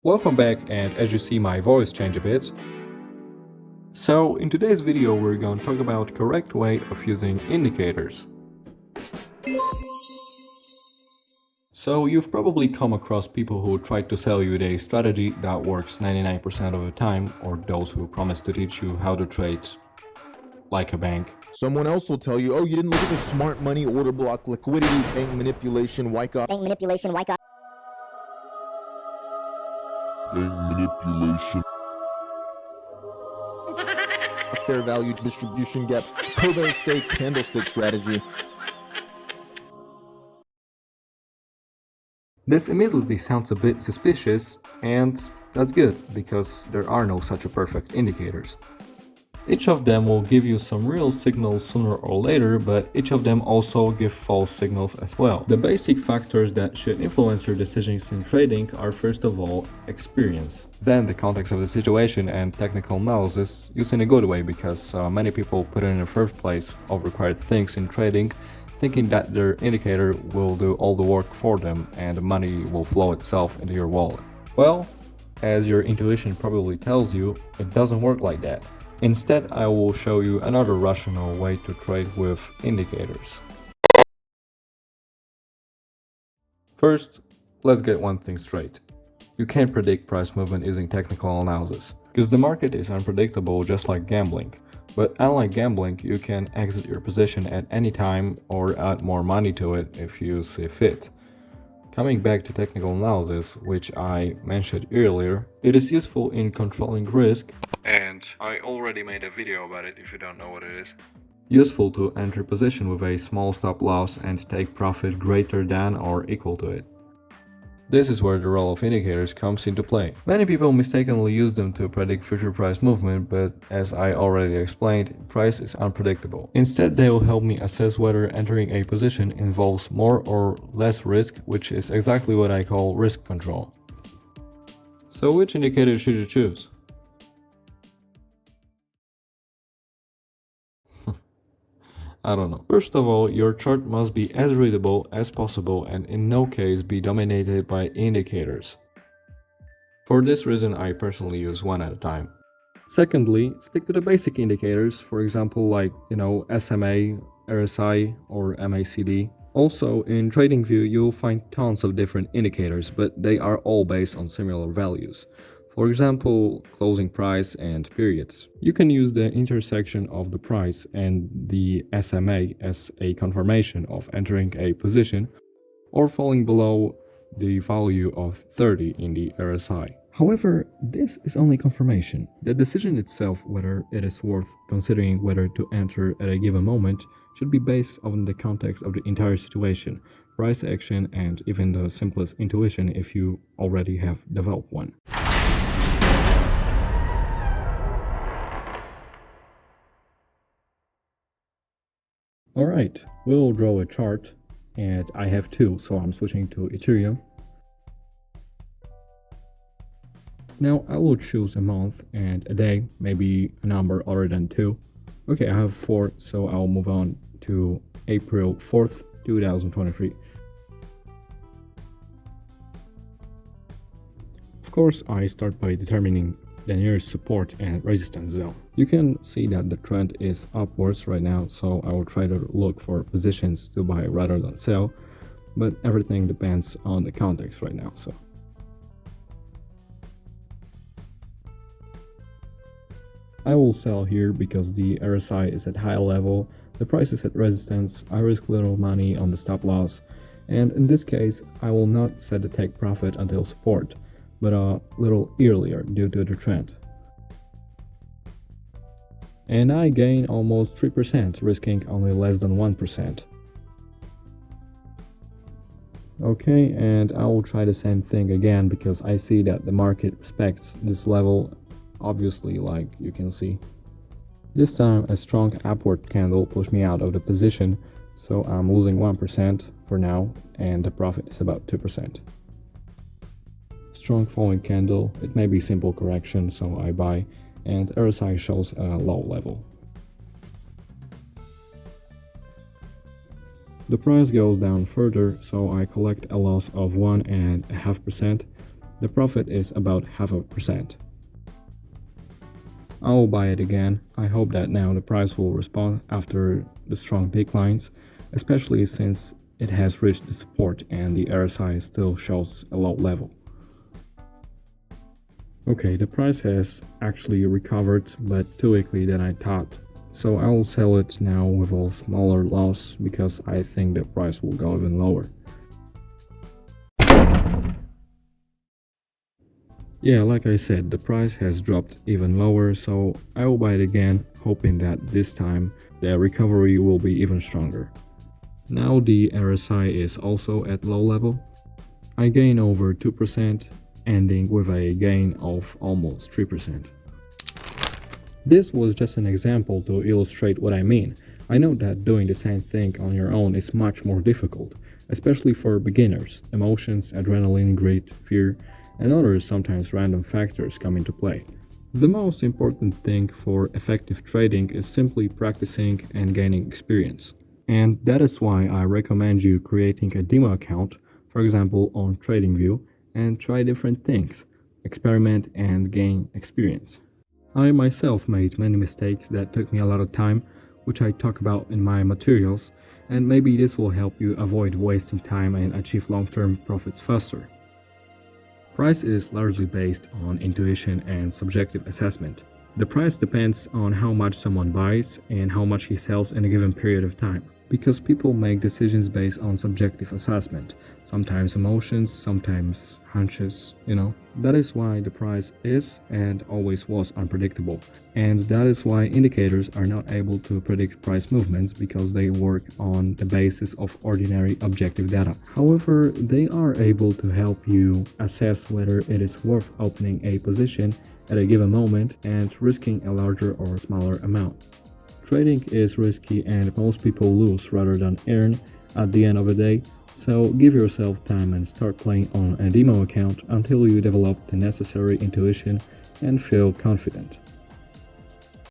Welcome back, and as you see my voice change a bit. So in today's video we're going to talk about correct way of using indicators. So you've probably come across people who try to sell you a strategy that works 99% of the time, or those who promise to teach you how to trade like a bank. Someone else will tell you, oh, you didn't look at the smart money, order block, liquidity, bank manipulation, Wyckoff. Bank manipulation, Wyckoff. Bank manipulation. Fair value distribution gap, Kobe stake, candlestick strategy. This immediately sounds a bit suspicious, and that's good, because there are no such a perfect indicators. Each of them will give you some real signals sooner or later, but each of them also give false signals as well. The basic factors that should influence your decisions in trading are first of all experience, then the context of the situation and technical analysis used in a good way, because many people put in the first place of required things in trading, thinking that their indicator will do all the work for them and the money will flow itself into your wallet. Well, as your intuition probably tells you, it doesn't work like that. Instead, I will show you another rational way to trade with indicators. First, let's get one thing straight. You can't predict price movement using technical analysis, because the market is unpredictable just like gambling. But unlike gambling, you can exit your position at any time or add more money to it if you see fit. Coming back to technical analysis, which I mentioned earlier, it is useful in controlling risk, and I already made a video about it if you don't know what it is. Useful to enter position with a small stop loss and take profit greater than or equal to it. This is where the role of indicators comes into play. Many people mistakenly use them to predict future price movement, but as I already explained, price is unpredictable. Instead, they will help me assess whether entering a position involves more or less risk, which is exactly what I call risk control. So which indicator should you choose? I don't know. First of all, your chart must be as readable as possible and in no case be dominated by indicators. For this reason, I personally use one at a time. Secondly, stick to the basic indicators, for example like, SMA, RSI or MACD. Also, in TradingView you'll find tons of different indicators, but they are all based on similar values. For example, closing price and periods. You can use the intersection of the price and the SMA as a confirmation of entering a position or falling below the value of 30 in the RSI. However, this is only confirmation. The decision itself, whether it is worth considering whether to enter at a given moment, should be based on the context of the entire situation, price action, and even the simplest intuition if you already have developed one. Alright, we'll draw a chart, and I have two, so I'm switching to Ethereum. Now I will choose a month and a day, maybe a number other than 2. Okay, I have 4, so I'll move on to April 4th, 2023. Of course, I start by determining the nearest support and resistance zone. You can see that the trend is upwards right now, so I will try to look for positions to buy rather than sell, but everything depends on the context right now. So I will sell here because the RSI is at high level, the price is at resistance, I risk little money on the stop loss, and in this case I will not set the take profit until support, but a little earlier due to the trend. And I gain almost 3%, risking only less than 1%. Okay, and I will try the same thing again because I see that the market respects this level, obviously, like you can see. This time a strong upward candle pushed me out of the position, so I'm losing 1% for now, and the profit is about 2%. Strong falling candle, it may be simple correction, so I buy, and RSI shows a low level. The price goes down further, so I collect a loss of 1.5%, the profit is about 0.5%. I'll buy it again. I hope that now the price will respond after the strong declines, especially since it has reached the support and the RSI still shows a low level. Okay, the price has actually recovered, but too quickly than I thought. So I will sell it now with a smaller loss because I think the price will go even lower. Yeah, like I said, the price has dropped even lower, so I will buy it again, hoping that this time the recovery will be even stronger. Now the RSI is also at low level. I gain over 2%, ending with a gain of almost 3%. This was just an example to illustrate what I mean. I know that doing the same thing on your own is much more difficult, especially for beginners. Emotions, adrenaline, greed, fear, and other sometimes random factors come into play. The most important thing for effective trading is simply practicing and gaining experience. And that is why I recommend you creating a demo account, for example on TradingView, and try different things, experiment and gain experience. I myself made many mistakes that took me a lot of time, which I talk about in my materials, and maybe this will help you avoid wasting time and achieve long-term profits faster. Price is largely based on intuition and subjective assessment. The price depends on how much someone buys and how much he sells in a given period of time. Because people make decisions based on subjective assessment, sometimes emotions, sometimes hunches, That is why the price is and always was unpredictable. And that is why indicators are not able to predict price movements because they work on the basis of ordinary objective data. However, they are able to help you assess whether it is worth opening a position at a given moment and risking a larger or smaller amount. Trading is risky and most people lose rather than earn at the end of the day, so give yourself time and start playing on a demo account until you develop the necessary intuition and feel confident.